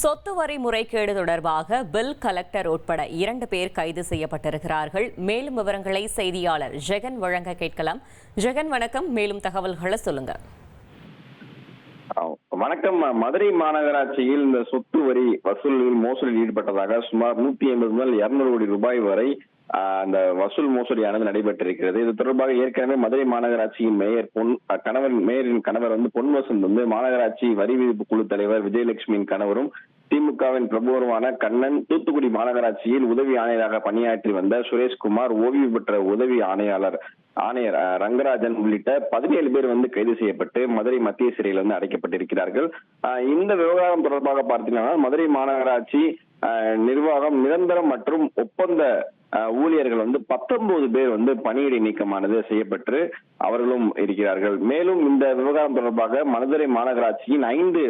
சொத்து வரி முறைகேடு தொடர்பாக பில் கலெக்டர் உட்பட 2 பேர் கைது செய்யப்பட்டிருக்கிறார்கள். மேலும் விவரங்களை செய்தியாளர் ஜெகன் வழங்க கேட்கலாம். ஜெகன், வணக்கம். மேலும் தகவல்களை சொல்லுங்க. வணக்கம். மதுரை மாநகராட்சியில் இந்த சொத்து வரி வசூலில் மோசடியில் ஈடுபட்டதாக சுமார் 150 முதல் 200 கோடி ரூபாய் வரை அந்த வசூல் மோசடியானது நடைபெற்றிருக்கிறது. இது தொடர்பாக ஏற்கனவே மதுரை மாநகராட்சியின் மேயரின் கணவர் பொன் வசந்த் மாநகராட்சி வரி விதிப்பு குழு தலைவர் விஜயலட்சுமியின் கணவரும் திமுகவின் பிரபுவருமான கண்ணன், தூத்துக்குடி மாநகராட்சியில் உதவி ஆணையராக பணியாற்றி வந்த சுரேஷ்குமார், ஓய்வு பெற்ற உதவி ஆணையர் ரங்கராஜன் உள்ளிட்ட 17 பேர் கைது செய்யப்பட்டு மதுரை மத்திய சிறையில் அடைக்கப்பட்டிருக்கிறார்கள். இந்த விவகாரம் தொடர்பாக பார்த்தீங்கன்னா, மதுரை மாநகராட்சி நிர்வாகம் நிரந்தரம் மற்றும் ஒப்பந்த ஊழியர்கள் 19 பேர் பணியிடை நீக்கமானது செய்யப்பட்டு அவர்களும் இருக்கிறார்கள். மேலும் இந்த விவகாரம் தொடர்பாக மதுரை மாநகராட்சியின் 5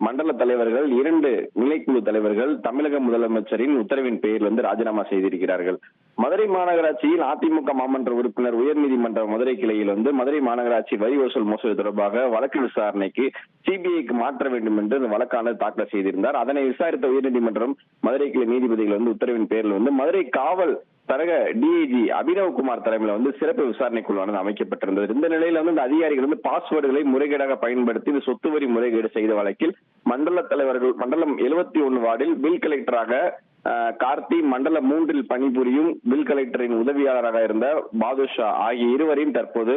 மண்டல தலைவர்கள், 2 நிலைக்குழு தலைவர்கள் தமிழக முதலமைச்சரின் உத்தரவின் பெயரில் ராஜினாமா செய்திருக்கிறார்கள். மதுரை மாநகராட்சியில் அதிமுக மாமன்ற உறுப்பினர் உயர்நீதிமன்ற மதுரை கிளையில் மதுரை மாநகராட்சி வரி வசூல் மோசடி தொடர்பாக வழக்கு விசாரணைக்கு சிபிஐக்கு மாற்ற வேண்டும் என்று இந்த வழக்கானது தாக்கல் செய்திருந்தார். அதனை விசாரித்த உயர்நீதிமன்றம் மதுரை கிளை நீதிபதிகள் உத்தரவின் பேரில் மதுரை காவல் தரக டிஐஜி அபினவ்குமார் தலைமையில் சிறப்பு விசாரணை குழுவானது அமைக்கப்பட்டிருந்தது. இந்த நிலையில் இந்த அதிகாரிகள் பாஸ்வேர்டுகளை முறைகேடாக பயன்படுத்தி இந்த சொத்து வரி முறைகேடு செய்த வழக்கில் மண்டல தலைவர்கள் மண்டலம் 71 வார்டில் பில் கலெக்டராக கார்த்தி, மண்டலம் 3 பணிபுரியும் பில் கலெக்டரின் உதவியாளராக இருந்த பாதுஷா ஆகிய இருவரையும் தற்போது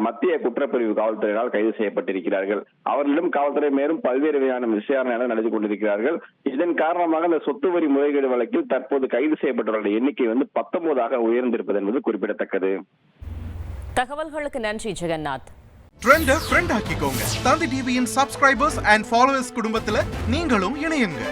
மத்திய குற்றப்பிரிவு காவல்துறையினால் கைது செய்யப்பட்டிருக்கிறார்கள். அவர்களிடம் காவல்துறை மேலும் பல்வேறு வகையான விசாரணை நடத்தி கொண்டிருக்கிறார்கள். இதன் காரணமாக இந்த சொத்து வரி முறைகேடு வழக்கில் தற்போது கைது செய்யப்பட்டவர்களுடைய எண்ணிக்கை 19ஆக உயர்ந்திருப்பது என்பது குறிப்பிடத்தக்கது. தகவல்களுக்கு நன்றி ஜெகநாத். ட்ரெண்டை ஃப்ரெண்ட் ஆக்கிக்கோங்க. தந்தி டிவியின் சப்ஸ்கிரைபர்ஸ் அண்ட் ஃபாலோவர்ஸ் குடும்பத்துல நீங்களும் இணையுங்க.